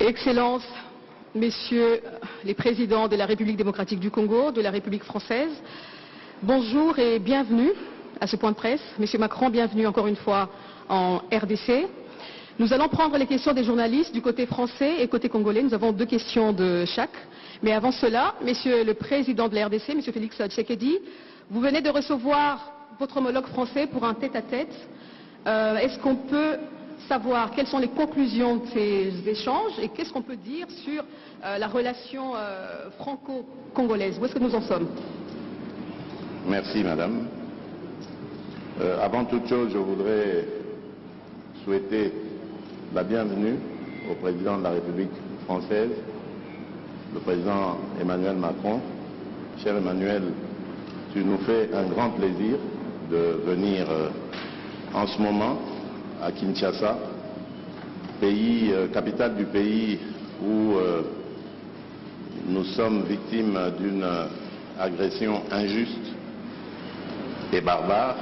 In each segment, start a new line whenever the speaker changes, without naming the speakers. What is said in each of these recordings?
Excellences, Messieurs les présidents de la République démocratique du Congo, de la République française, bonjour et bienvenue à ce point de presse. Monsieur Macron, bienvenue encore une fois en RDC. Nous allons prendre les questions des journalistes du côté français et côté congolais. Nous avons 2 questions de chaque. Mais avant cela, Monsieur le président de la RDC, Monsieur Félix Tshisekedi, vous venez de recevoir votre homologue français pour un tête-à-tête. Est-ce qu'on peut savoir quelles sont les conclusions de ces échanges et qu'est-ce qu'on peut dire sur la relation franco-congolaise? Où est-ce que nous en sommes?
Merci Madame. Avant toute chose, je voudrais souhaiter la bienvenue au président de la République française, le président Emmanuel Macron. Cher Emmanuel, tu nous fais un grand plaisir de venir en ce moment à Kinshasa, capitale du pays où nous sommes victimes d'une agression injuste et barbare.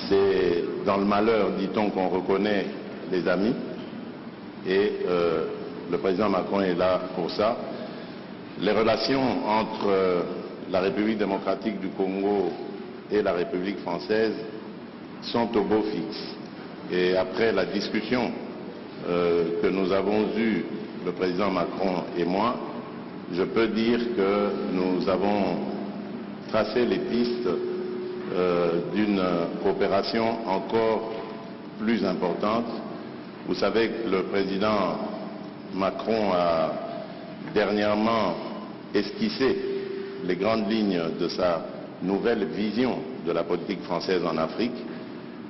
C'est dans le malheur, dit-on, qu'on reconnaît les amis, et le président Macron est là pour ça. Les relations entre la République démocratique du Congo et la République française sont au beau fixe. Et après la discussion que nous avons eue, le président Macron et moi, je peux dire que nous avons tracé les pistes d'une coopération encore plus importante. Vous savez que le président Macron a dernièrement esquissé les grandes lignes de sa nouvelle vision de la politique française en Afrique.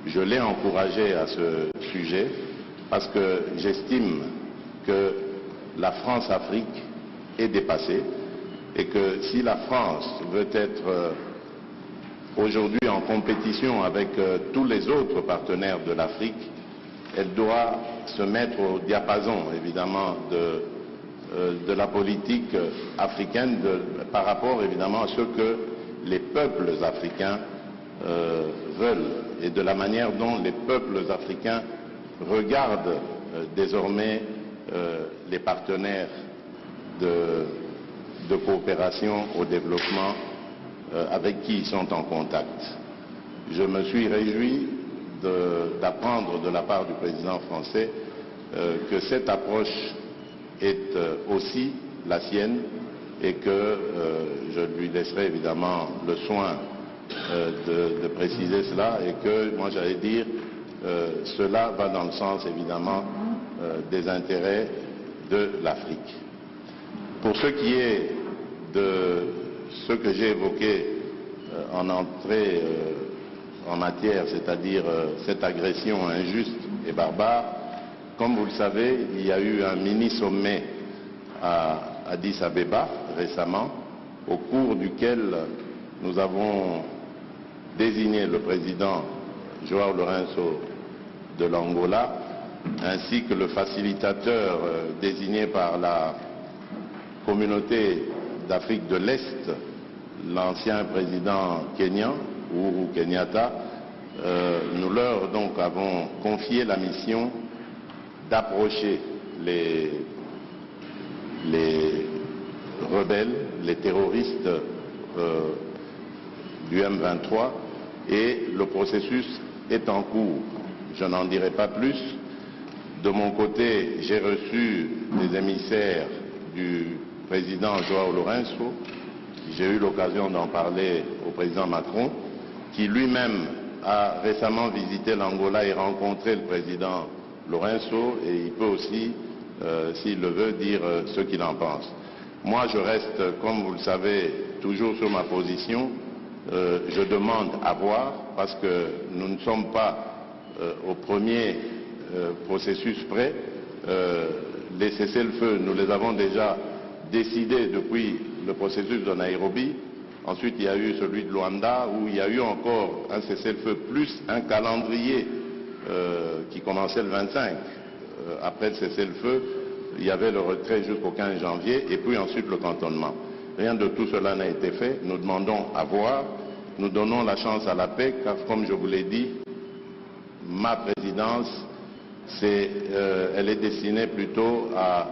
Je l'ai encouragé à ce sujet parce que j'estime que la France-Afrique est dépassée et que si la France veut être aujourd'hui en compétition avec tous les autres partenaires de l'Afrique, elle doit se mettre au diapason, évidemment, de la politique africaine par rapport, évidemment, à ce que les peuples africains veulent et de la manière dont les peuples africains regardent désormais les partenaires de coopération au développement avec qui ils sont en contact. Je me suis réjoui d'apprendre de la part du président français que cette approche est aussi la sienne et que je lui laisserai évidemment le soin de préciser cela et que, moi j'allais dire, cela va dans le sens évidemment des intérêts de l'Afrique. Pour ce qui est de ce que j'ai évoqué en entrée en matière, c'est-à-dire cette agression injuste et barbare, comme vous le savez, il y a eu un mini-sommet à Addis Abeba récemment, au cours duquel nous avons désigné le président João Lourenço de l'Angola, ainsi que le facilitateur désigné par la communauté d'Afrique de l'Est, l'ancien président kenyan, Uhuru Kenyatta. Nous leur donc avons confié la mission d'approcher les rebelles, les terroristes du M23, et le processus est en cours. Je n'en dirai pas plus. De mon côté, j'ai reçu des émissaires du président João Lourenço. J'ai eu l'occasion d'en parler au président Macron, qui lui-même a récemment visité l'Angola et rencontré le président Lourenço, et il peut aussi, s'il le veut, dire ce qu'il en pense. Moi, je reste, comme vous le savez, toujours sur ma position. Je demande à voir, parce que nous ne sommes pas au premier processus près. Les cessez-le-feu, nous les avons déjà décidés depuis le processus de Nairobi. Ensuite, il y a eu celui de Luanda, où il y a eu encore un cessez-le-feu plus un calendrier qui commençait le 25. Après le cessez-le-feu, il y avait le retrait jusqu'au 15 janvier, et puis ensuite le cantonnement. Rien de tout cela n'a été fait. Nous demandons à voir. Nous donnons la chance à la paix, car comme je vous l'ai dit, ma présidence elle est destinée plutôt à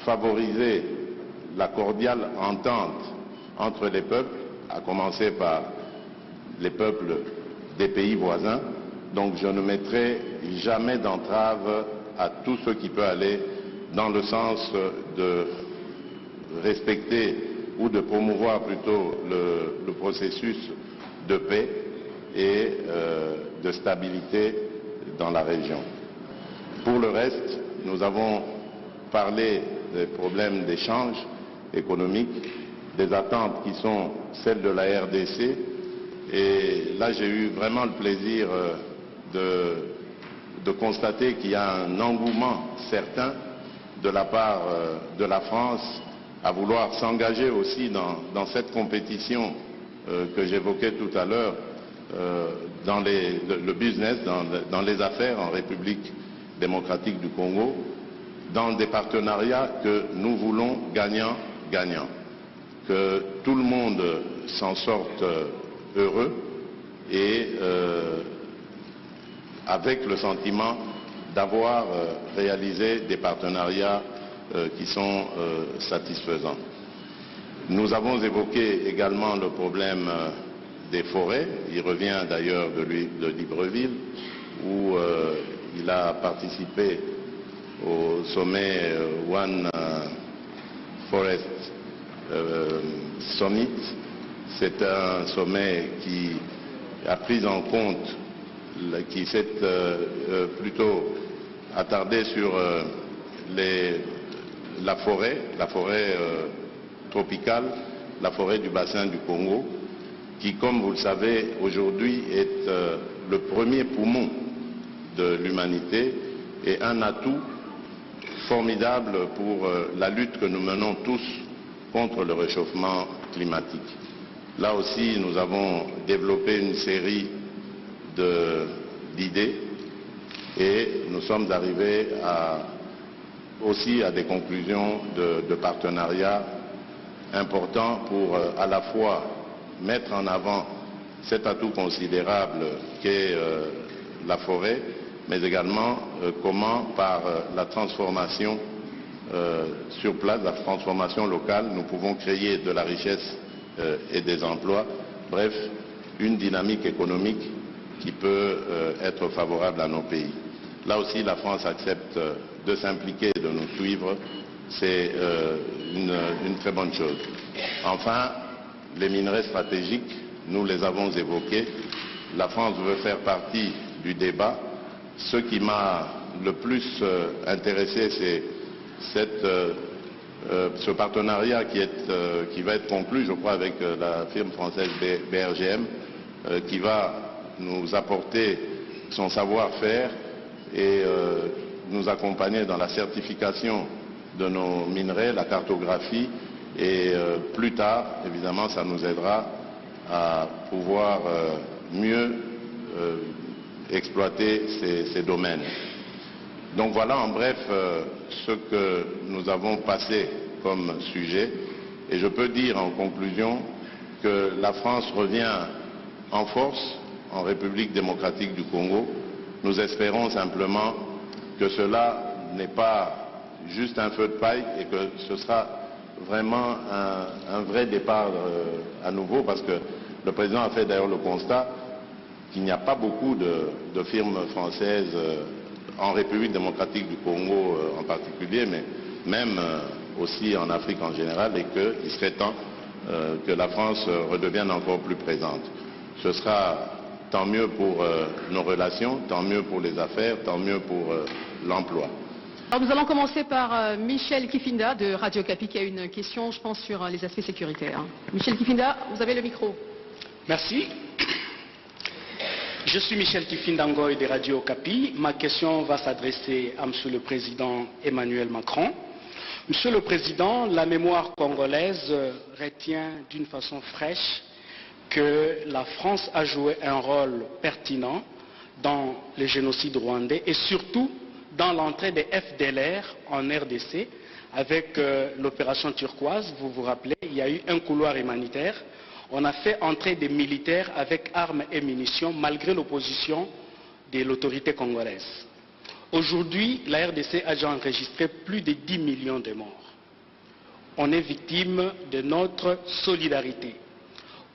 favoriser la cordiale entente entre les peuples, à commencer par les peuples des pays voisins. Donc je ne mettrai jamais d'entrave à tout ce qui peut aller dans le sens de respecter ou de promouvoir plutôt le processus de paix et de stabilité dans la région. Pour le reste, nous avons parlé des problèmes d'échange économique, des attentes qui sont celles de la RDC. Et là, j'ai eu vraiment le plaisir de constater qu'il y a un engouement certain de la part de la France à vouloir s'engager aussi dans cette compétition que j'évoquais tout à l'heure, dans le business, dans les affaires en République démocratique du Congo, dans des partenariats que nous voulons gagnant-gagnant, que tout le monde s'en sorte heureux et avec le sentiment d'avoir réalisé des partenariats qui sont satisfaisants. Nous avons évoqué également le problème des forêts. Il revient d'ailleurs de Libreville, où il a participé au sommet One Forest Summit. C'est un sommet qui a pris en compte, qui s'est plutôt attardé sur la forêt tropicale, la forêt du bassin du Congo, qui, comme vous le savez, aujourd'hui est le premier poumon de l'humanité et un atout formidable pour la lutte que nous menons tous contre le réchauffement climatique. Là aussi, nous avons développé une série d'idées et nous sommes arrivés aussi à des conclusions de partenariat importants pour à la fois mettre en avant cet atout considérable qu'est la forêt, mais également comment par la transformation sur place, la transformation locale, nous pouvons créer de la richesse et des emplois, bref, une dynamique économique qui peut être favorable à nos pays. Là aussi, la France accepte de s'impliquer, de nous suivre, c'est une très bonne chose. Enfin, les minerais stratégiques, nous les avons évoqués. La France veut faire partie du débat. Ce qui m'a le plus intéressé, c'est ce partenariat qui va être conclu, je crois, avec la firme française BRGM, qui va nous apporter son savoir-faire et nous accompagner dans la certification de nos minerais, la cartographie, et plus tard, évidemment, ça nous aidera à pouvoir mieux exploiter ces domaines. Donc voilà en bref ce que nous avons passé comme sujet, et je peux dire en conclusion que la France revient en force en République démocratique du Congo. Nous espérons simplement que cela n'est pas juste un feu de paille et que ce sera vraiment un vrai départ à nouveau, parce que le président a fait d'ailleurs le constat qu'il n'y a pas beaucoup de firmes françaises en République démocratique du Congo en particulier, mais même aussi en Afrique en général, et qu'il serait temps que la France redevienne encore plus présente. Ce sera tant mieux pour nos relations, tant mieux pour les affaires, tant mieux pour l'emploi.
Alors nous allons commencer par Michel Kifinda de Radio Okapi qui a une question, je pense, sur les aspects sécuritaires. Michel Kifinda, vous avez le micro.
Merci. Je suis Michel Kifinda Ngoy de Radio Okapi. Ma question va s'adresser à Monsieur le Président Emmanuel Macron. Monsieur le Président, la mémoire congolaise retient d'une façon fraîche que la France a joué un rôle pertinent dans le génocide rwandais et surtout dans l'entrée des FDLR en RDC avec l'opération turquoise. Vous vous rappelez, il y a eu un couloir humanitaire. On a fait entrer des militaires avec armes et munitions malgré l'opposition de l'autorité congolaise. Aujourd'hui, la RDC a déjà enregistré plus de 10 millions de morts. On est victime de notre solidarité.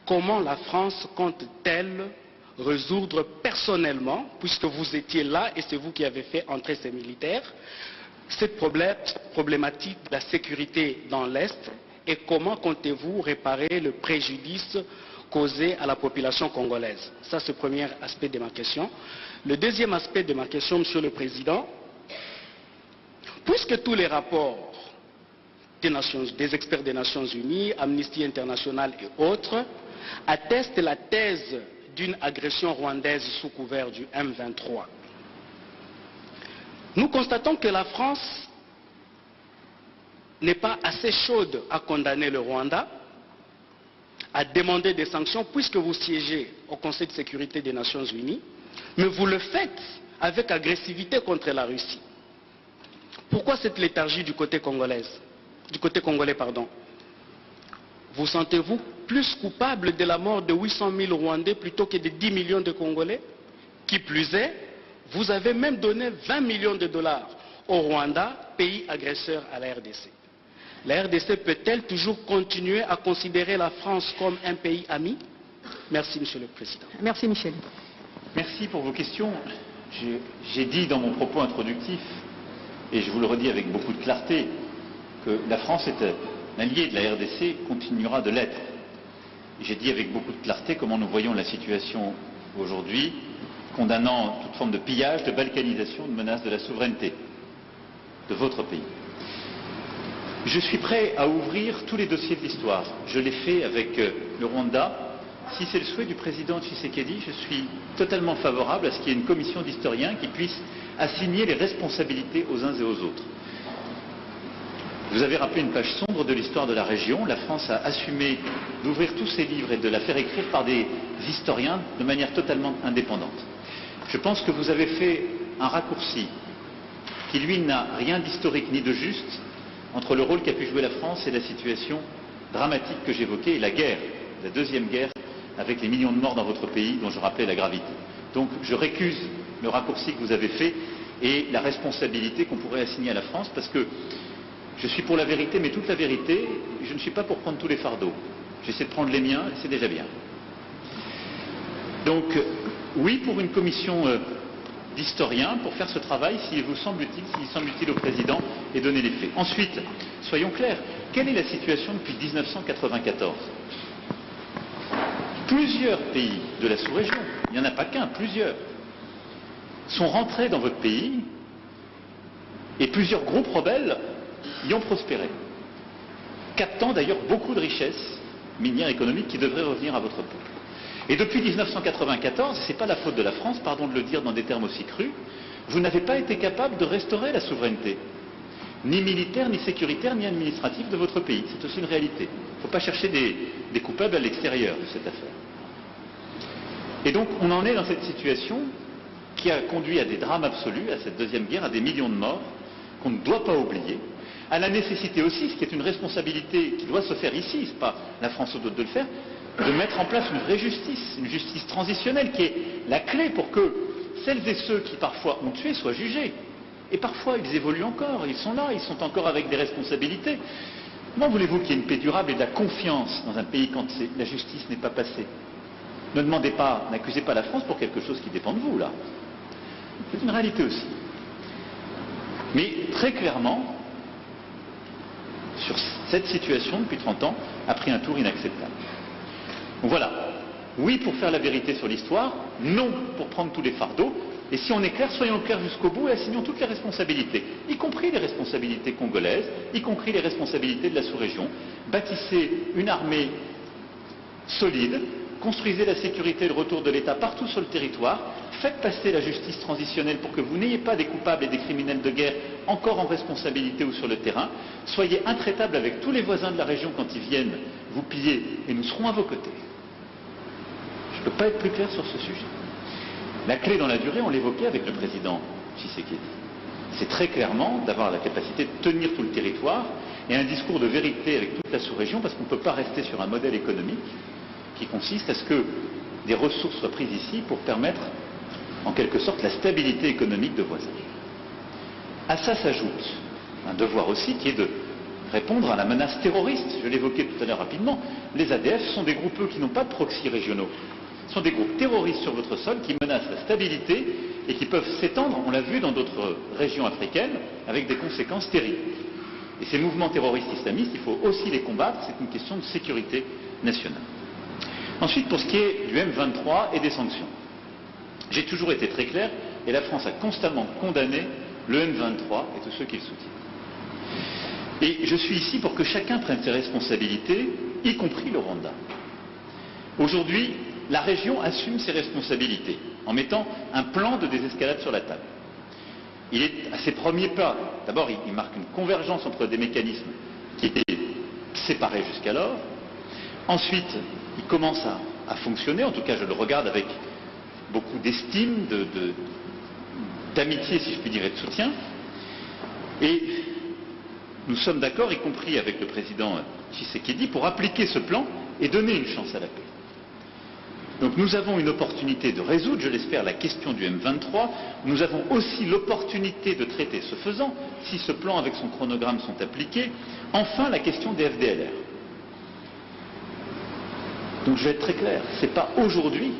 Comment la France compte-t-elle résoudre personnellement, puisque vous étiez là et c'est vous qui avez fait entrer ces militaires, cette problématique de la sécurité dans l'Est, et comment comptez-vous réparer le préjudice causé à la population congolaise? Ça, c'est le premier aspect de ma question. Le deuxième aspect de ma question, Monsieur le Président, puisque tous les rapports des experts des Nations Unies, Amnesty International et autres, attestent la thèse d'une agression rwandaise sous couvert du M23. Nous constatons que la France n'est pas assez chaude à condamner le Rwanda, à demander des sanctions, puisque vous siégez au Conseil de sécurité des Nations Unies, mais vous le faites avec agressivité contre la Russie. Pourquoi cette léthargie du côté congolais? Vous sentez-vous plus coupable de la mort de 800 000 Rwandais plutôt que de 10 millions de Congolais? Qui plus est, vous avez même donné 20 millions de dollars au Rwanda, pays agresseur à la RDC. La RDC peut-elle toujours continuer à considérer la France comme un pays ami? Merci, Monsieur le Président.
Merci, Michel.
Merci pour vos questions. J'ai dit dans mon propos introductif, et je vous le redis avec beaucoup de clarté, que la France est un allié de la RDC, continuera de l'être. J'ai dit avec beaucoup de clarté comment nous voyons la situation aujourd'hui, condamnant toute forme de pillage, de balkanisation, de menace de la souveraineté de votre pays. Je suis prêt à ouvrir tous les dossiers de l'histoire. Je l'ai fait avec le Rwanda. Si c'est le souhait du président Tshisekedi, je suis totalement favorable à ce qu'il y ait une commission d'historiens qui puisse assigner les responsabilités aux uns et aux autres. Vous avez rappelé une page sombre de l'histoire de la région. La France a assumé d'ouvrir tous ses livres et de la faire écrire par des historiens de manière totalement indépendante. Je pense que vous avez fait un raccourci qui, lui, n'a rien d'historique ni de juste entre le rôle qu'a pu jouer la France et la situation dramatique que j'évoquais, et la guerre, la deuxième guerre, avec les millions de morts dans votre pays, dont je rappelais la gravité. Donc je récuse le raccourci que vous avez fait et la responsabilité qu'on pourrait assigner à la France, parce que je suis pour la vérité, mais toute la vérité, je ne suis pas pour prendre tous les fardeaux. J'essaie de prendre les miens, et c'est déjà bien. Donc, oui, pour une commission d'historiens, pour faire ce travail, s'il vous semble utile au président, et donner les faits. Ensuite, soyons clairs, quelle est la situation depuis 1994 ? Plusieurs pays de la sous-région, il n'y en a pas qu'un, plusieurs, sont rentrés dans votre pays, et plusieurs groupes rebelles y ont prospéré, captant d'ailleurs beaucoup de richesses minières économiques qui devraient revenir à votre peuple. Et depuis 1994, ce n'est pas la faute de la France, pardon de le dire dans des termes aussi crus, vous n'avez pas été capable de restaurer la souveraineté, ni militaire, ni sécuritaire, ni administrative de votre pays. C'est aussi une réalité. Il ne faut pas chercher des coupables à l'extérieur de cette affaire. Et donc on en est dans cette situation qui a conduit à des drames absolus, à cette deuxième guerre, à des millions de morts, qu'on ne doit pas oublier, à la nécessité aussi, ce qui est une responsabilité qui doit se faire ici, ce n'est pas la France ou d'autres de le faire, de mettre en place une vraie justice, une justice transitionnelle qui est la clé pour que celles et ceux qui parfois ont tué soient jugés. Et parfois ils évoluent encore, ils sont là, ils sont encore avec des responsabilités. Comment voulez-vous qu'il y ait une paix durable et de la confiance dans un pays quand la justice n'est pas passée? Ne demandez pas, n'accusez pas la France pour quelque chose qui dépend de vous, là. C'est une réalité aussi. Mais très clairement, sur cette situation, depuis 30 ans, a pris un tour inacceptable. Donc voilà, oui pour faire la vérité sur l'histoire, non pour prendre tous les fardeaux, et si on est clair, soyons clairs jusqu'au bout et assignons toutes les responsabilités, y compris les responsabilités congolaises, y compris les responsabilités de la sous-région. Bâtissez une armée solide, construisez la sécurité et le retour de l'État partout sur le territoire, faites passer la justice transitionnelle pour que vous n'ayez pas des coupables et des criminels de guerre encore en responsabilité ou sur le terrain, soyez intraitables avec tous les voisins de la région quand ils viennent vous piller et nous serons à vos côtés. Je ne peux pas être plus clair sur ce sujet. La clé dans la durée, on l'évoquait avec le président Tshisekedi. C'est très clairement d'avoir la capacité de tenir tout le territoire et un discours de vérité avec toute la sous-région, parce qu'on ne peut pas rester sur un modèle économique qui consiste à ce que des ressources soient prises ici pour permettre en quelque sorte la stabilité économique de voisinage. À ça s'ajoute un devoir aussi qui est de répondre à la menace terroriste. Je l'évoquais tout à l'heure rapidement. Les ADF sont des groupes qui n'ont pas de proxy régionaux. Ce sont des groupes terroristes sur votre sol qui menacent la stabilité et qui peuvent s'étendre, on l'a vu, dans d'autres régions africaines, avec des conséquences terribles. Et ces mouvements terroristes islamistes, il faut aussi les combattre, c'est une question de sécurité nationale. Ensuite, pour ce qui est du M23 et des sanctions. J'ai toujours été très clair, et la France a constamment condamné le M23 et tous ceux qui le soutiennent. Et je suis ici pour que chacun prenne ses responsabilités, y compris le Rwanda. Aujourd'hui, la région assume ses responsabilités en mettant un plan de désescalade sur la table. Il est à ses premiers pas. D'abord, il marque une convergence entre des mécanismes qui étaient séparés jusqu'alors. Ensuite, il commence à fonctionner. En tout cas, je le regarde avec beaucoup d'estime, d'amitié, si je puis dire, et de soutien. Et nous sommes d'accord, y compris avec le président Tshisekedi, pour appliquer ce plan et donner une chance à la paix. Donc nous avons une opportunité de résoudre, je l'espère, la question du M23. Nous avons aussi l'opportunité de traiter, ce faisant, si ce plan avec son chronogramme sont appliqués, enfin la question des FDLR. Donc je vais être très clair, ce n'est pas aujourd'hui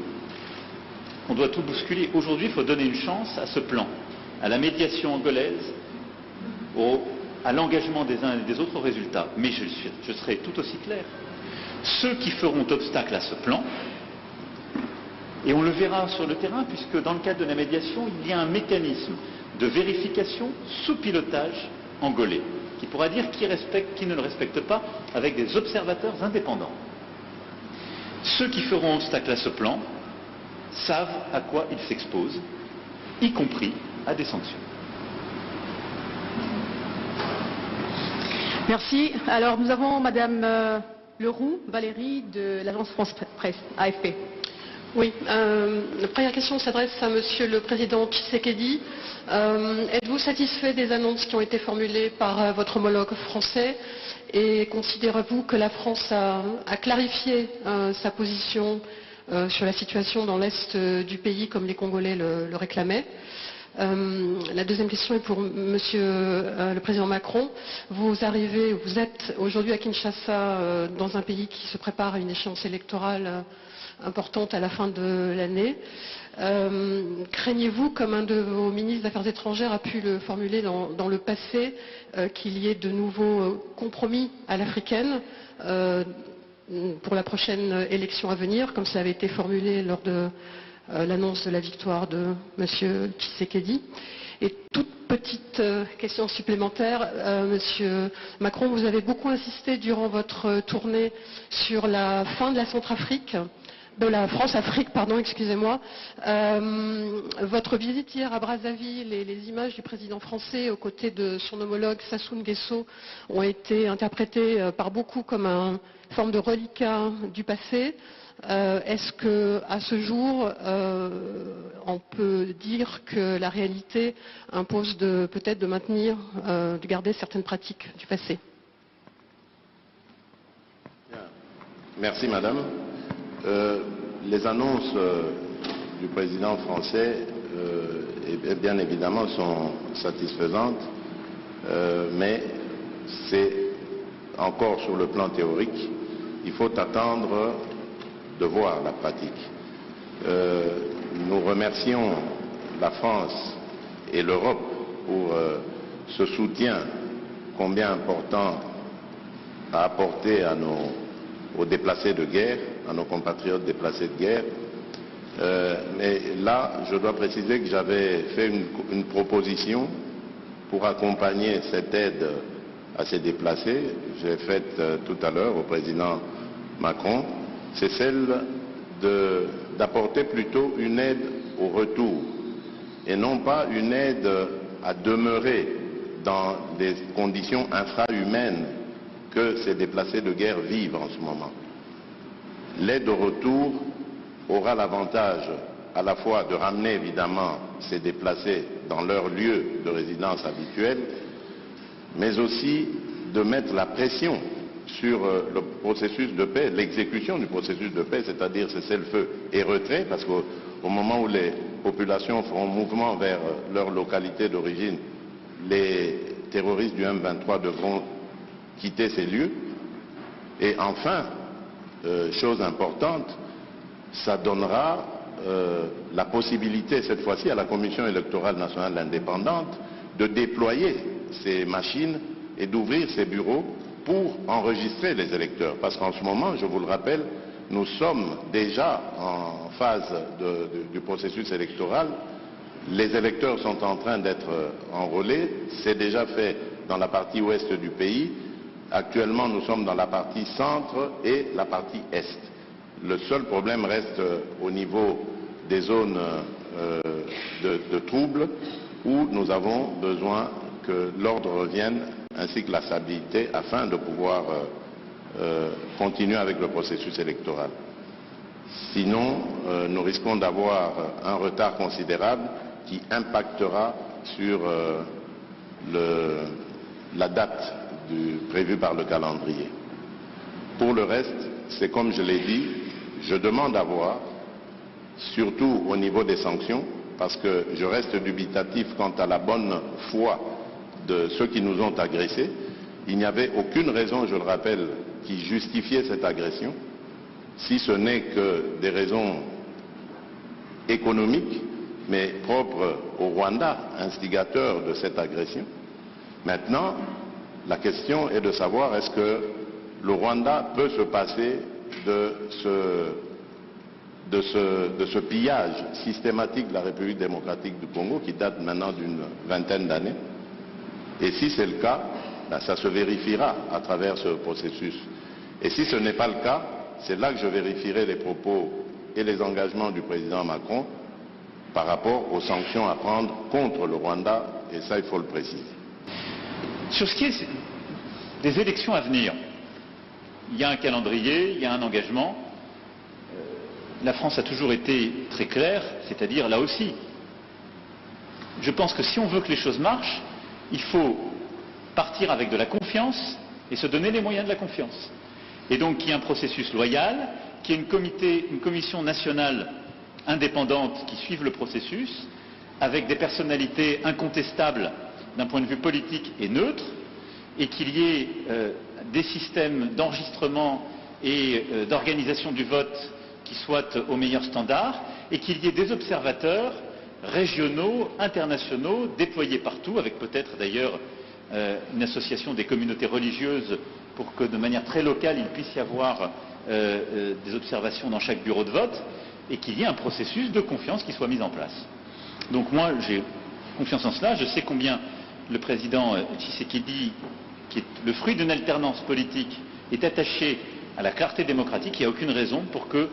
qu'on doit tout bousculer. Aujourd'hui, il faut donner une chance à ce plan, à la médiation angolaise, à l'engagement des uns et des autres résultats. Mais je serai tout aussi clair. Ceux qui feront obstacle à ce plan, et on le verra sur le terrain, puisque dans le cadre de la médiation, il y a un mécanisme de vérification sous pilotage angolais, qui pourra dire qui respecte, qui ne le respecte pas, avec des observateurs indépendants. Ceux qui feront obstacle à ce plan savent à quoi ils s'exposent, y compris à des sanctions.
Merci. Alors nous avons Madame Leroux, Valérie, de l'agence France Presse, AFP.
Oui, la première question s'adresse à Monsieur le Président Tshisekedi. Êtes-vous satisfait des annonces qui ont été formulées par votre homologue français et considérez-vous que la France a clarifié sa position sur la situation dans l'Est du pays comme les Congolais le réclamaient? La deuxième question est pour Monsieur le Président Macron. Vous êtes aujourd'hui à Kinshasa dans un pays qui se prépare à une échéance électorale importante à la fin de l'année. Craignez-vous, comme un de vos ministres des Affaires étrangères a pu le formuler dans le passé, qu'il y ait de nouveaux compromis à l'africaine pour la prochaine élection à venir, comme cela avait été formulé lors de l'annonce de la victoire de M. Tshisekedi? Et toute petite question supplémentaire, Monsieur Macron, vous avez beaucoup insisté durant votre tournée sur la fin de la Centrafrique, de la France-Afrique, pardon, excusez-moi. Votre visite hier à Brazzaville et les images du président français aux côtés de son homologue Sassou Nguesso ont été interprétées par beaucoup comme une forme de reliquat du passé. Est-ce qu'à ce jour, on peut dire que la réalité impose peut-être de maintenir, de garder certaines pratiques du passé?
Merci Madame. Les annonces du président français, bien évidemment, sont satisfaisantes, mais c'est encore sur le plan théorique. Il faut attendre de voir la pratique. Nous remercions la France et l'Europe pour ce soutien combien important à apporter aux déplacés de guerre, à nos compatriotes déplacés de guerre. Mais là, je dois préciser que j'avais fait une proposition pour accompagner cette aide à ces déplacés. J'ai faite tout à l'heure au président Macron. C'est celle d'apporter plutôt une aide au retour et non pas une aide à demeurer dans des conditions infrahumaines que ces déplacés de guerre vivent en ce moment. L'aide au retour aura l'avantage à la fois de ramener évidemment ces déplacés dans leur lieu de résidence habituel, mais aussi de mettre la pression sur le processus de paix, l'exécution du processus de paix, c'est-à-dire cessez-le-feu et retrait, parce qu'au moment où les populations feront mouvement vers leur localité d'origine, les terroristes du M23 devront quitter ces lieux. Et enfin, chose importante, ça donnera la possibilité cette fois-ci à la Commission électorale nationale indépendante de déployer ces machines et d'ouvrir ces bureaux pour enregistrer les électeurs. Parce qu'en ce moment, je vous le rappelle, nous sommes déjà en phase du processus électoral. Les électeurs sont en train d'être enrôlés. C'est déjà fait dans la partie ouest du pays. Actuellement, nous sommes dans la partie centre et la partie est. Le seul problème reste au niveau des zones de troubles où nous avons besoin que l'ordre revienne ainsi que la stabilité afin de pouvoir continuer avec le processus électoral. Sinon, nous risquons d'avoir un retard considérable qui impactera sur la date prévue par le calendrier. Pour le reste, c'est comme je l'ai dit, je demande à voir, surtout au niveau des sanctions, parce que je reste dubitatif quant à la bonne foi de ceux qui nous ont agressés. Il n'y avait aucune raison, je le rappelle, qui justifiait cette agression, si ce n'est que des raisons économiques, mais propres au Rwanda, instigateur de cette agression. Maintenant, la question est de savoir est-ce que le Rwanda peut se passer de ce pillage systématique de la République démocratique du Congo qui date maintenant d'une vingtaine d'années. Et si c'est le cas, ça se vérifiera à travers ce processus. Et si ce n'est pas le cas, c'est là que je vérifierai les propos et les engagements du président Macron par rapport aux sanctions à prendre contre le Rwanda, et ça il faut le préciser.
Sur ce qui est des élections à venir, il y a un calendrier, il y a un engagement. La France a toujours été très claire, c'est-à-dire là aussi. Je pense que si on veut que les choses marchent, il faut partir avec de la confiance et se donner les moyens de la confiance. Et donc qu'il y ait un processus loyal, qu'il y ait une commission nationale indépendante qui suive le processus, avec des personnalités incontestables d'un point de vue politique et neutre, et qu'il y ait des systèmes d'enregistrement et d'organisation du vote qui soient aux meilleurs standards, et qu'il y ait des observateurs régionaux, internationaux, déployés partout, avec peut-être d'ailleurs une association des communautés religieuses pour que de manière très locale il puisse y avoir des observations dans chaque bureau de vote, et qu'il y ait un processus de confiance qui soit mis en place. Donc moi j'ai confiance en cela, je sais combien le président Tshisekedi, qui est le fruit d'une alternance politique, est attaché à la clarté démocratique. Il n'y a aucune raison pour que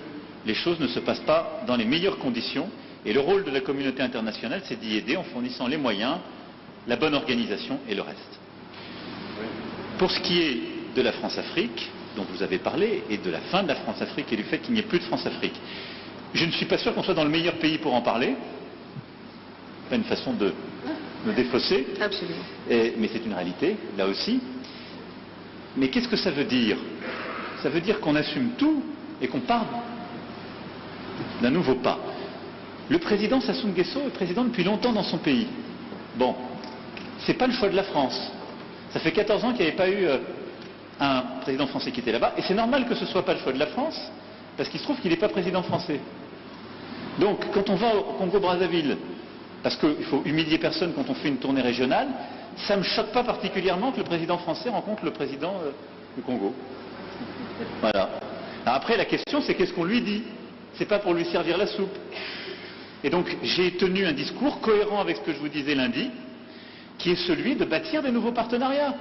les choses ne se passent pas dans les meilleures conditions. Et le rôle de la communauté internationale, c'est d'y aider en fournissant les moyens, la bonne organisation et le reste. Pour ce qui est de la France-Afrique, dont vous avez parlé, et de la fin de la France-Afrique et du fait qu'il n'y ait plus de France-Afrique, je ne suis pas sûr qu'on soit dans le meilleur pays pour en parler. Pas une façon de me défausser.
Absolument.
Mais c'est une réalité, là aussi. Mais qu'est-ce que ça veut dire? Ça veut dire qu'on assume tout et qu'on part d'un nouveau pas. Le président Sassou Nguesso est président depuis longtemps dans son pays. Bon, c'est pas le choix de la France. Ça fait 14 ans qu'il n'y avait pas eu un président français qui était là-bas, et c'est normal que ce ne soit pas le choix de la France, parce qu'il se trouve qu'il n'est pas président français. Donc, quand on va au Congo-Brazzaville, parce qu'il faut humilier personne quand on fait une tournée régionale, ça ne me choque pas particulièrement que le président français rencontre le président du Congo. Voilà. Alors après, la question, c'est qu'est-ce qu'on lui dit? C'est pas pour lui servir la soupe. Et donc, j'ai tenu un discours cohérent avec ce que je vous disais lundi, qui est celui de bâtir des nouveaux partenariats.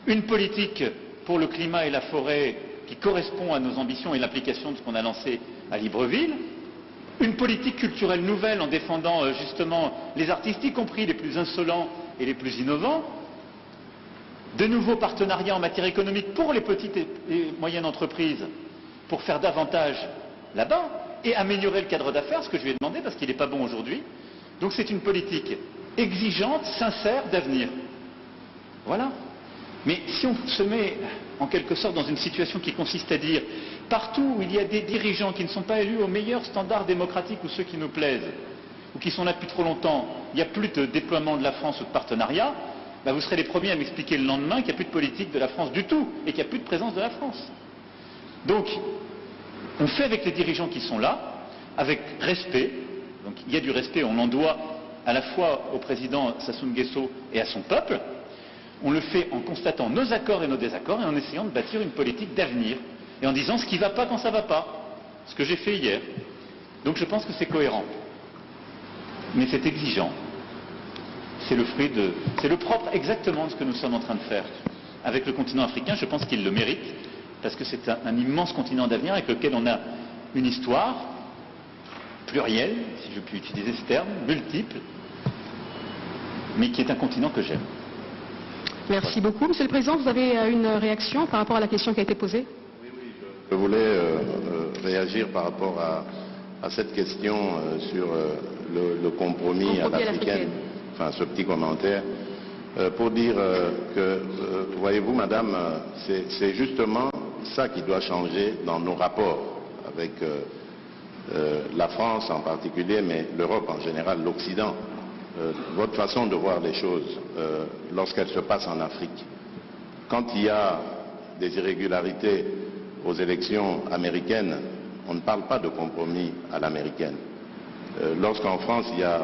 Une politique pour le climat et la forêt qui correspond à nos ambitions et l'application de ce qu'on a lancé à Libreville. Une politique culturelle nouvelle en défendant justement les artistes, y compris les plus insolents et les plus innovants. De nouveaux partenariats en matière économique pour les petites et moyennes entreprises, pour faire davantage là-bas, et améliorer le cadre d'affaires, ce que je lui ai demandé parce qu'il n'est pas bon aujourd'hui. Donc c'est une politique exigeante, sincère, d'avenir. Voilà. Mais si on se met en quelque sorte dans une situation qui consiste à dire partout où il y a des dirigeants qui ne sont pas élus aux meilleurs standards démocratiques ou ceux qui nous plaisent, ou qui sont là depuis trop longtemps, il n'y a plus de déploiement de la France ou de partenariat, ben vous serez les premiers à m'expliquer le lendemain qu'il n'y a plus de politique de la France du tout et qu'il n'y a plus de présence de la France. Donc, on fait avec les dirigeants qui sont là, avec respect. Donc il y a du respect, on en doit à la fois au président Sassou Nguesso et à son peuple. On le fait en constatant nos accords et nos désaccords et en essayant de bâtir une politique d'avenir et en disant ce qui ne va pas quand ça ne va pas. Ce que j'ai fait hier. Donc je pense que c'est cohérent. Mais c'est exigeant. C'est le propre exactement de ce que nous sommes en train de faire avec le continent africain. Je pense qu'il le mérite parce que c'est un immense continent d'avenir avec lequel on a une histoire plurielle, si je puis utiliser ce terme, multiple, mais qui est un continent que j'aime.
Merci beaucoup. Monsieur le Président, vous avez une réaction par rapport à la question qui a été posée?
Oui, je voulais réagir par rapport à cette question sur le compromis à l'africaine, enfin ce petit commentaire, pour dire que, voyez-vous madame, c'est justement ça qui doit changer dans nos rapports avec la France en particulier, mais l'Europe en général, l'Occident. Votre façon de voir les choses lorsqu'elles se passent en Afrique. Quand il y a des irrégularités aux élections américaines, on ne parle pas de compromis à l'américaine. Lorsqu'en France, il y a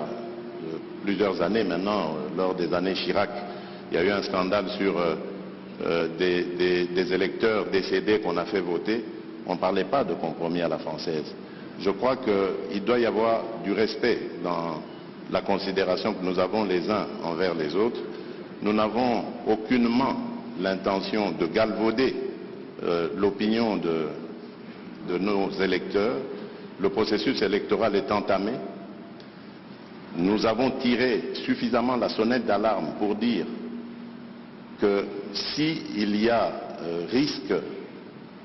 plusieurs années maintenant, lors des années Chirac, il y a eu un scandale sur des électeurs décédés qu'on a fait voter, on ne parlait pas de compromis à la française. Je crois qu'il doit y avoir du respect dans la considération que nous avons les uns envers les autres. Nous n'avons aucunement l'intention de galvauder l'opinion de nos électeurs. Le processus électoral est entamé. Nous avons tiré suffisamment la sonnette d'alarme pour dire que s'il y a risque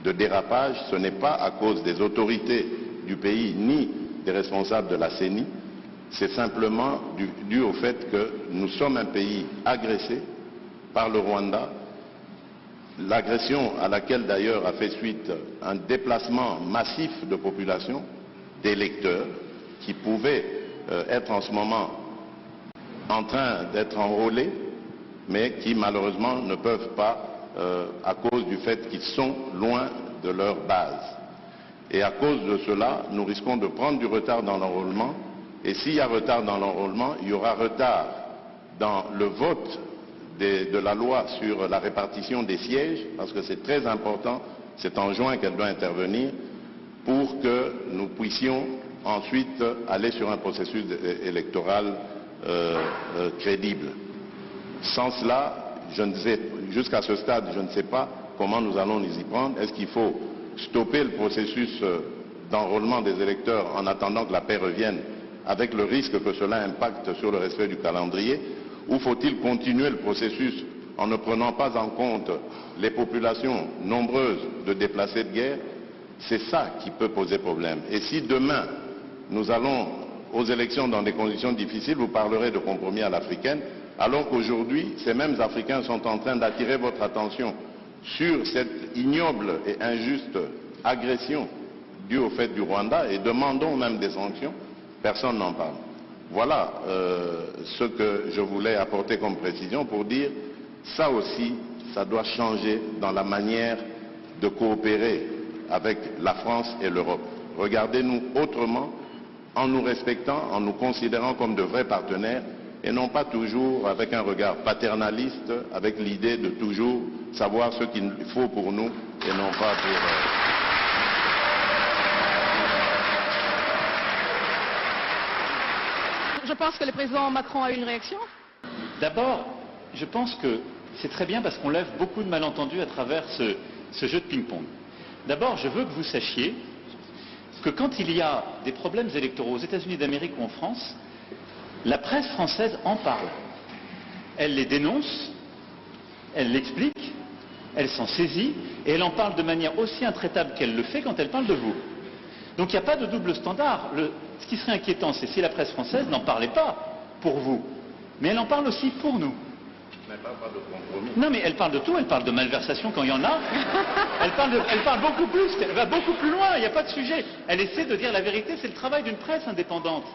de dérapage, ce n'est pas à cause des autorités du pays ni des responsables de la CENI, c'est simplement dû au fait que nous sommes un pays agressé par le Rwanda, l'agression à laquelle d'ailleurs a fait suite un déplacement massif de population, d'électeurs, qui pouvaient être en ce moment en train d'être enrôlés, mais qui malheureusement ne peuvent pas à cause du fait qu'ils sont loin de leur base. Et à cause de cela, nous risquons de prendre du retard dans l'enrôlement. Et s'il y a retard dans l'enrôlement, il y aura retard dans le vote de la loi sur la répartition des sièges, parce que c'est très important, c'est en juin qu'elle doit intervenir, pour que nous puissions ensuite aller sur un processus électoral crédible. Sans cela, jusqu'à ce stade, je ne sais pas comment nous allons nous y prendre. Est-ce qu'il faut stopper le processus d'enrôlement des électeurs en attendant que la paix revienne, avec le risque que cela impacte sur le respect du calendrier, ou faut-il continuer le processus en ne prenant pas en compte les populations nombreuses de déplacés de guerre? C'est ça qui peut poser problème. Et si demain, nous allons aux élections dans des conditions difficiles, vous parlerez de compromis à l'africaine, alors qu'aujourd'hui, ces mêmes Africains sont en train d'attirer votre attention sur cette ignoble et injuste agression due au fait du Rwanda, et demandons même des sanctions. Personne n'en parle. Voilà ce que je voulais apporter comme précision pour dire, ça aussi, ça doit changer dans la manière de coopérer avec la France et l'Europe. Regardez-nous autrement, en nous respectant, en nous considérant comme de vrais partenaires, et non pas toujours avec un regard paternaliste, avec l'idée de toujours savoir ce qu'il faut pour nous, et non pas pour...
Je pense que le président Macron a eu une réaction.
D'abord, je pense que c'est très bien parce qu'on lève beaucoup de malentendus à travers ce jeu de ping-pong. D'abord, je veux que vous sachiez que quand il y a des problèmes électoraux aux États-Unis d'Amérique ou en France, la presse française en parle. Elle les dénonce, elle l'explique, elle s'en saisit et elle en parle de manière aussi intraitable qu'elle le fait quand elle parle de vous. Donc il n'y a pas de double standard. Ce qui serait inquiétant, c'est si la presse française n'en parlait pas pour vous, mais elle en parle aussi pour nous.
Mais pas de compromis.
Non, mais elle parle de tout, elle parle de malversation quand il y en a. Elle parle beaucoup plus, elle va beaucoup plus loin, il n'y a pas de sujet. Elle essaie de dire la vérité, c'est le travail d'une presse indépendante.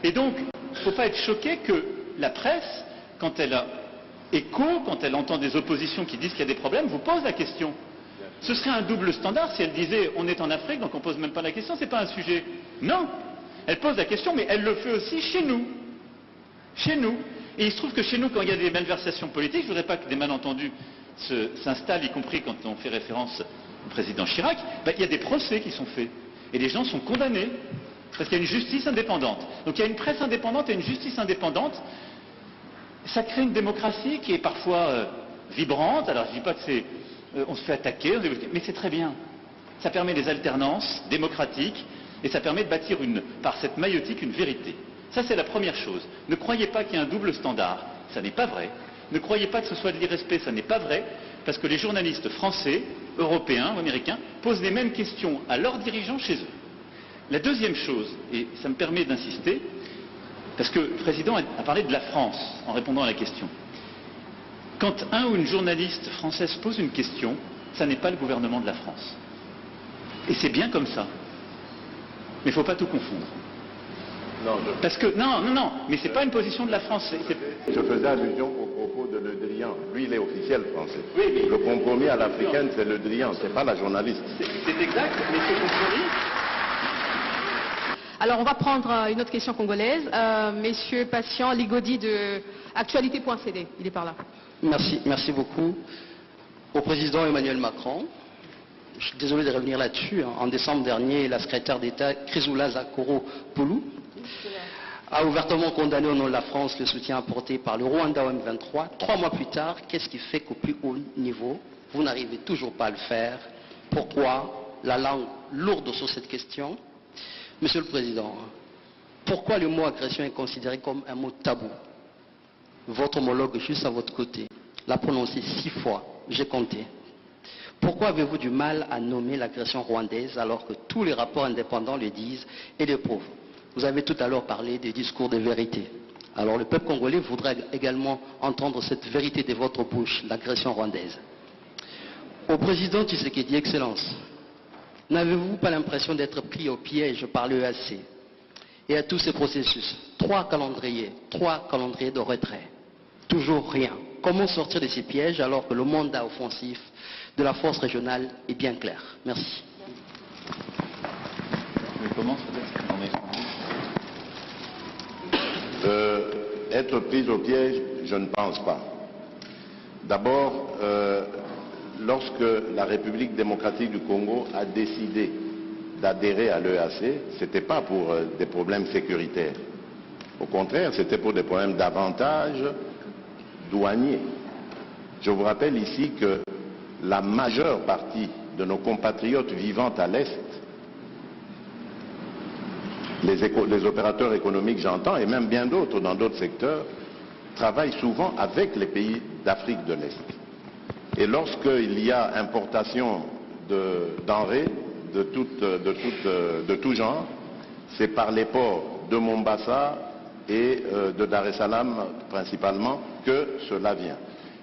Et donc, il ne faut pas être choqué que la presse, quand elle a ECHO, quand elle entend des oppositions qui disent qu'il y a des problèmes, vous pose la question. Ce serait un double standard si elle disait on est en Afrique, donc on ne pose même pas la question, c'est pas un sujet. Non, elle pose la question, mais elle le fait aussi chez nous. Chez nous. Et il se trouve que chez nous, quand il y a des malversations politiques, je ne voudrais pas que des malentendus s'installent, y compris quand on fait référence au président Chirac, il y a des procès qui sont faits. Et les gens sont condamnés, parce qu'il y a une justice indépendante. Donc il y a une presse indépendante et une justice indépendante. Ça crée une démocratie qui est parfois vibrante. Alors je ne dis pas que c'est... on se fait attaquer, mais c'est très bien. Ça permet des alternances démocratiques et ça permet de bâtir par cette maïotique une vérité. Ça c'est la première chose. Ne croyez pas qu'il y a un double standard, ça n'est pas vrai. Ne croyez pas que ce soit de l'irrespect, ça n'est pas vrai, parce que les journalistes français, européens ou américains posent les mêmes questions à leurs dirigeants chez eux. La deuxième chose, et ça me permet d'insister, parce que le président a parlé de la France en répondant à la question. Quand un ou une journaliste française pose une question, ça n'est pas le gouvernement de la France. Et c'est bien comme ça. Mais il ne faut pas tout confondre.
Non,
parce que, non, mais ce n'est pas une position de la France.
Je faisais allusion au propos de Le Drian. Lui, il est officiel français.
Oui, mais...
Le compromis à l'africaine, c'est Le Drian, c'est pas la journaliste.
C'est exact, mais ce compromis...
Alors, on va prendre une autre question congolaise. Messieurs Patient Ligodi de Actualité.cd, il est par là.
Merci beaucoup. Au président Emmanuel Macron, je suis désolé de revenir là-dessus. En décembre dernier, la secrétaire d'État Chrysoula Zakoro-Poulou a ouvertement condamné au nom de la France le soutien apporté par le Rwanda au M23. 3 mois plus tard, qu'est-ce qui fait qu'au plus haut niveau, vous n'arrivez toujours pas à le faire? Pourquoi la langue lourde sur cette question? Monsieur le Président, pourquoi le mot agression est considéré comme un mot tabou? Votre homologue juste à votre côté l'a prononcé 6 fois, j'ai compté. Pourquoi avez-vous du mal à nommer l'agression rwandaise alors que tous les rapports indépendants le disent et le prouvent? Vous avez tout à l'heure parlé des discours de vérité. Alors le peuple congolais voudrait également entendre cette vérité de votre bouche, l'agression rwandaise. Au président Tshisekedi, Excellence, n'avez-vous pas l'impression d'être pris au piège par l'EAC et à tous ces processus? 3 calendriers de retrait. Toujours rien. Comment sortir de ces pièges alors que le mandat offensif de la force régionale est bien clair? Merci.
Être pris au piège, je ne pense pas. D'abord, lorsque la République démocratique du Congo a décidé d'adhérer à l'EAC, ce n'était pas pour des problèmes sécuritaires. Au contraire, c'était pour des problèmes d'avantages douaniers. Je vous rappelle ici que la majeure partie de nos compatriotes vivant à l'Est, les opérateurs économiques j'entends, et même bien d'autres dans d'autres secteurs, travaillent souvent avec les pays d'Afrique de l'Est. Et lorsqu'il y a importation de denrées de tout genre, c'est par les ports de Mombasa et de Dar es Salaam principalement que cela vient.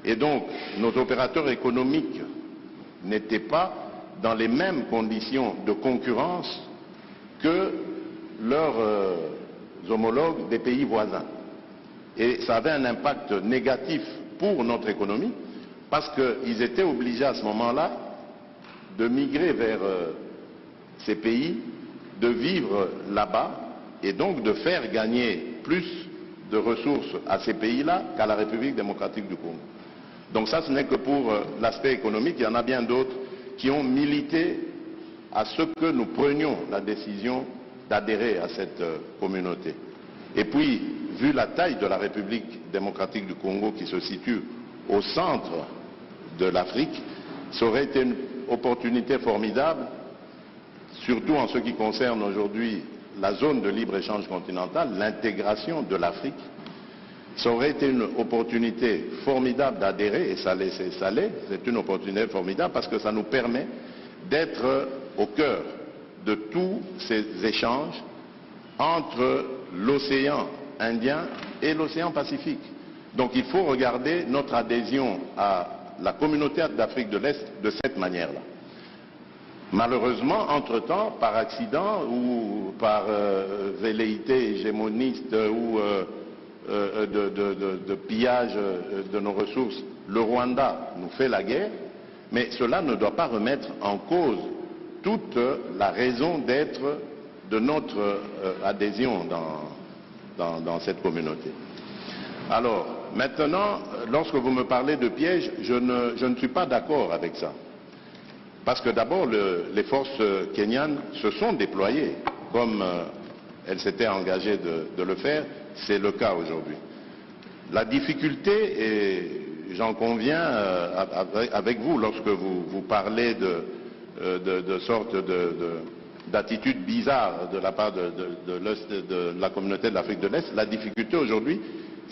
Et donc, nos opérateurs économiques n'étaient pas dans les mêmes conditions de concurrence que leurs homologues des pays voisins. Et ça avait un impact négatif pour notre économie parce qu'ils étaient obligés à ce moment-là de migrer vers ces pays, de vivre là-bas et donc de faire gagner plus de ressources à ces pays-là qu'à la République démocratique du Congo. Donc ça, ce n'est que pour l'aspect économique. Il y en a bien d'autres qui ont milité à ce que nous prenions la décision d'adhérer à cette communauté. Et puis, vu la taille de la République démocratique du Congo qui se situe au centre de l'Afrique, ça aurait été une opportunité formidable, surtout en ce qui concerne aujourd'hui la zone de libre-échange continental, l'intégration de l'Afrique. Ça aurait été une opportunité formidable d'adhérer, et ça l'est, c'est une opportunité formidable parce que ça nous permet d'être au cœur de tous ces échanges entre l'océan Indien et l'océan Pacifique. Donc il faut regarder notre adhésion à la communauté d'Afrique de l'Est de cette manière-là. Malheureusement, entre-temps, par accident ou par velléité hégémoniste ou de pillage de nos ressources. Le Rwanda nous fait la guerre, mais cela ne doit pas remettre en cause toute la raison d'être de notre adhésion dans cette communauté. Alors, maintenant, lorsque vous me parlez de piège, je ne suis pas d'accord avec ça. Parce que d'abord, les forces kenyanes se sont déployées, comme elles s'étaient engagées de le faire, c'est le cas aujourd'hui. La difficulté, et j'en conviens avec vous, lorsque vous parlez de sorte d'attitude bizarre de la part de la communauté de l'Afrique de l'Est, la difficulté aujourd'hui,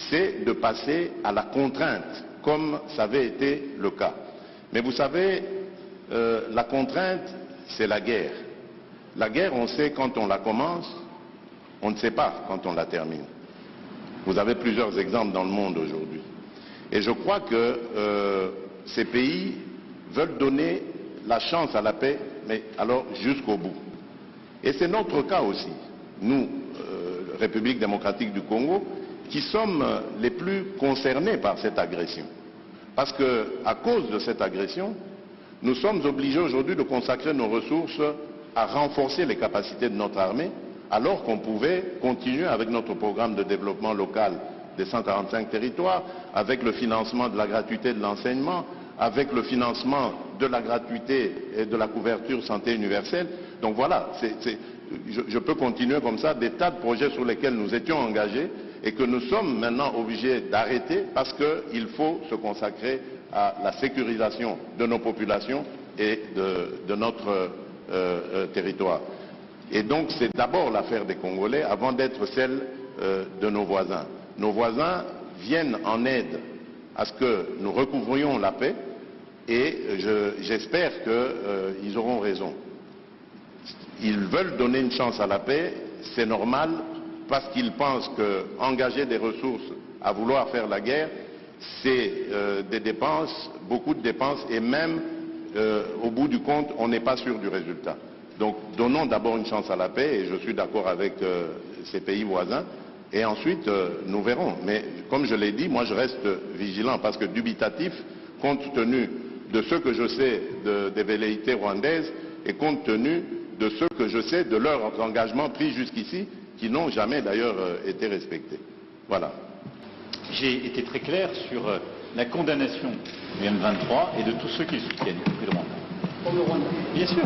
c'est de passer à la contrainte, comme ça avait été le cas. Mais vous savez, la contrainte, c'est la guerre. La guerre, on sait quand on la commence, on ne sait pas quand on la termine. Vous avez plusieurs exemples dans le monde aujourd'hui. Et je crois que ces pays veulent donner la chance à la paix, mais alors jusqu'au bout. Et c'est notre cas aussi, nous, République démocratique du Congo, qui sommes les plus concernés par cette agression. Parce qu'à cause de cette agression, nous sommes obligés aujourd'hui de consacrer nos ressources à renforcer les capacités de notre armée, alors qu'on pouvait continuer avec notre programme de développement local des 145 territoires, avec le financement de la gratuité de l'enseignement, avec le financement de la gratuité et de la couverture santé universelle. Donc voilà, je peux continuer comme ça, des tas de projets sur lesquels nous étions engagés et que nous sommes maintenant obligés d'arrêter parce qu'il faut se consacrer à la sécurisation de nos populations et de notre territoire. Et donc c'est d'abord l'affaire des Congolais avant d'être celle de nos voisins. Nos voisins viennent en aide à ce que nous recouvrions la paix et j'espère qu'ils auront raison. Ils veulent donner une chance à la paix, c'est normal, parce qu'ils pensent qu'engager des ressources à vouloir faire la guerre, c'est des dépenses, beaucoup de dépenses, et même au bout du compte, on n'est pas sûr du résultat. Donc donnons d'abord une chance à la paix, et je suis d'accord avec ces pays voisins, et ensuite nous verrons. Mais comme je l'ai dit, moi je reste vigilant, parce que dubitatif, compte tenu de ce que je sais des velléités rwandaises, et compte tenu de ce que je sais de leurs engagements pris jusqu'ici, qui n'ont jamais d'ailleurs été respectés. Voilà.
J'ai été très clair sur la condamnation du M23 et de tous ceux qui le soutiennent, y compris le Rwanda.
Pour le Rwanda.
Bien sûr.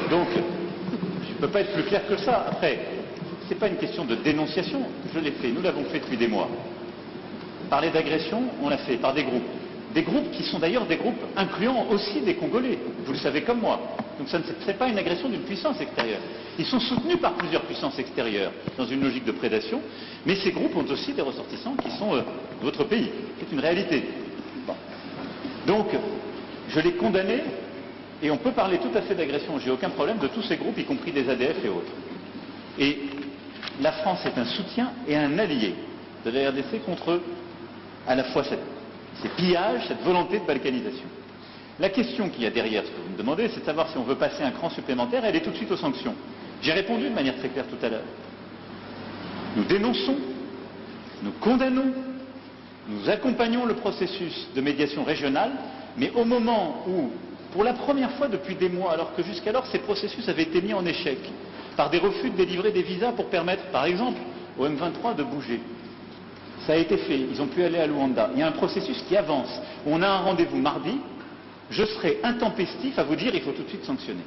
Donc, je ne peux pas être plus clair que ça. Après, ce n'est pas une question de dénonciation. Je l'ai fait, nous l'avons fait depuis des mois. Parler d'agression, on l'a fait par des groupes. Des groupes qui sont d'ailleurs des groupes incluant aussi des Congolais. Vous le savez comme moi. Donc ce n'est pas une agression d'une puissance extérieure. Ils sont soutenus par plusieurs puissances extérieures dans une logique de prédation, mais ces groupes ont aussi des ressortissants qui sont de votre pays. C'est une réalité. Bon. Donc, je l'ai condamné, et on peut parler tout à fait d'agression, j'ai aucun problème, de tous ces groupes, y compris des ADF et autres. Et la France est un soutien et un allié de la RDC contre à la fois ces pillages, cette volonté de balkanisation. La question qu'il y a derrière ce que vous me demandez, c'est de savoir si on veut passer un cran supplémentaire, elle est tout de suite aux sanctions. J'ai répondu de manière très claire tout à l'heure. Nous dénonçons, nous condamnons, nous accompagnons le processus de médiation régionale, mais au moment où, pour la première fois depuis des mois, alors que jusqu'alors ces processus avaient été mis en échec par des refus de délivrer des visas pour permettre, par exemple, au M23 de bouger. Ça a été fait, ils ont pu aller à Luanda. Il y a un processus qui avance. On a un rendez-vous mardi, je serai intempestif à vous dire il faut tout de suite sanctionner.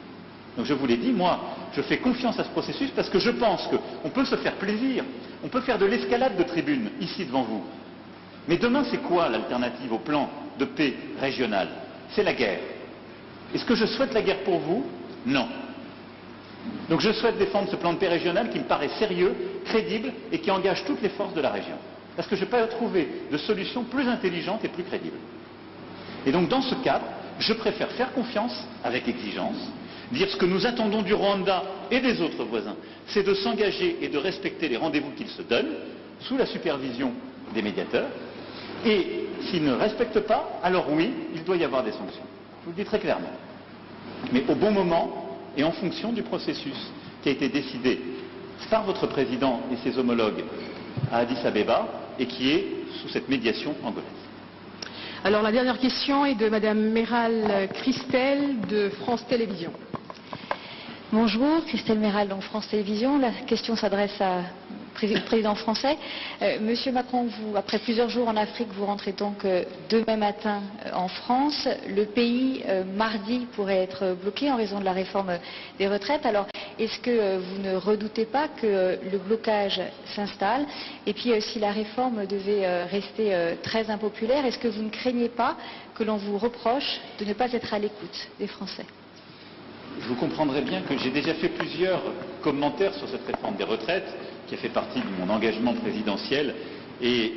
Donc je vous l'ai dit, moi, je fais confiance à ce processus parce que je pense qu'on peut se faire plaisir, on peut faire de l'escalade de tribunes ici devant vous. Mais demain, c'est quoi l'alternative au plan de paix régional? C'est la guerre. Est-ce que je souhaite la guerre pour vous? Non. Donc je souhaite défendre ce plan de paix régional qui me paraît sérieux, crédible et qui engage toutes les forces de la région. Parce que je n'ai pas trouvé de solution plus intelligente et plus crédible. Et donc dans ce cadre, je préfère faire confiance avec exigence, dire ce que nous attendons du Rwanda et des autres voisins, c'est de s'engager et de respecter les rendez-vous qu'ils se donnent, sous la supervision des médiateurs, et s'ils ne respectent pas, alors oui, il doit y avoir des sanctions. Je vous le dis très clairement. Mais au bon moment et en fonction du processus qui a été décidé par votre président et ses homologues à Addis Abeba, et qui est sous cette médiation angolaise.
Alors la dernière question est de Madame Méral Christelle de France Télévisions.
Bonjour, Christelle Méral, donc France Télévisions. La question s'adresse au président français. Monsieur Macron, vous, après plusieurs jours en Afrique, vous rentrez donc demain matin en France. Le pays, mardi, pourrait être bloqué en raison de la réforme des retraites. Alors, est-ce que vous ne redoutez pas que le blocage s'installe? Et puis, si la réforme devait rester très impopulaire, est-ce que vous ne craignez pas que l'on vous reproche de ne pas être à l'écoute des Français?
Vous comprendrez bien que j'ai déjà fait plusieurs commentaires sur cette réforme des retraites, qui a fait partie de mon engagement présidentiel, et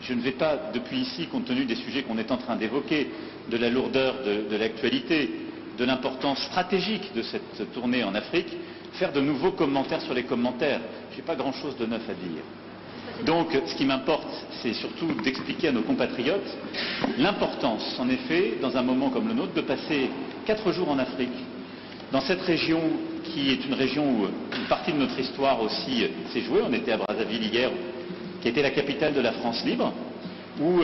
je ne vais pas, depuis ici, compte tenu des sujets qu'on est en train d'évoquer, de la lourdeur de l'actualité, de l'importance stratégique de cette tournée en Afrique, faire de nouveaux commentaires sur les commentaires. Je n'ai pas grand-chose de neuf à dire. Donc, ce qui m'importe, c'est surtout d'expliquer à nos compatriotes l'importance, en effet, dans un moment comme le nôtre, de passer 4 jours en Afrique, dans cette région qui est une région où une partie de notre histoire aussi s'est jouée. On était à Brazzaville hier, qui était la capitale de la France libre, où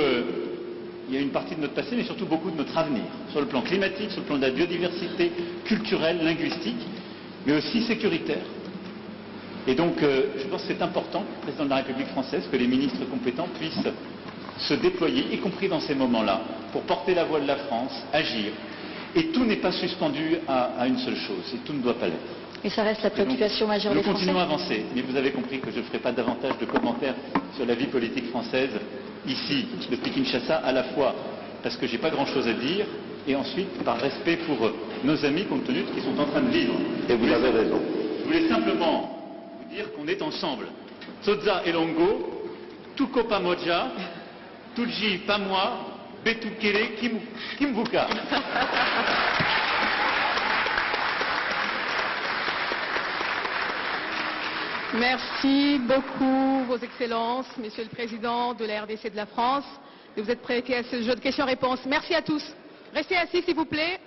il y a une partie de notre passé, mais surtout beaucoup de notre avenir, sur le plan climatique, sur le plan de la biodiversité, culturelle, linguistique, mais aussi sécuritaire. Et donc, je pense que c'est important, le président de la République française, que les ministres compétents puissent se déployer, y compris dans ces moments-là, pour porter la voix de la France, agir. Et tout n'est pas suspendu à une seule chose, et tout ne doit pas l'être.
Et ça reste la préoccupation majeure des Français.
Nous continuons à avancer, mais vous avez compris que je ne ferai pas davantage de commentaires sur la vie politique française ici, depuis Kinshasa, à la fois parce que je n'ai pas grand-chose à dire, et ensuite par respect pour nos amis, compte tenu de ce qu'ils sont en train de vivre.
Et vous avez raison.
Je voulais simplement vous dire qu'on est ensemble. Soza Elongo, Tuko Pamoja, Tuji Pamwa, Betukele Kimbuka.
Merci beaucoup, Vos Excellences, Monsieur le Président de la RDC de la France, de vous être prêtés à ce jeu de questions-réponses. Merci à tous. Restez assis, s'il vous plaît.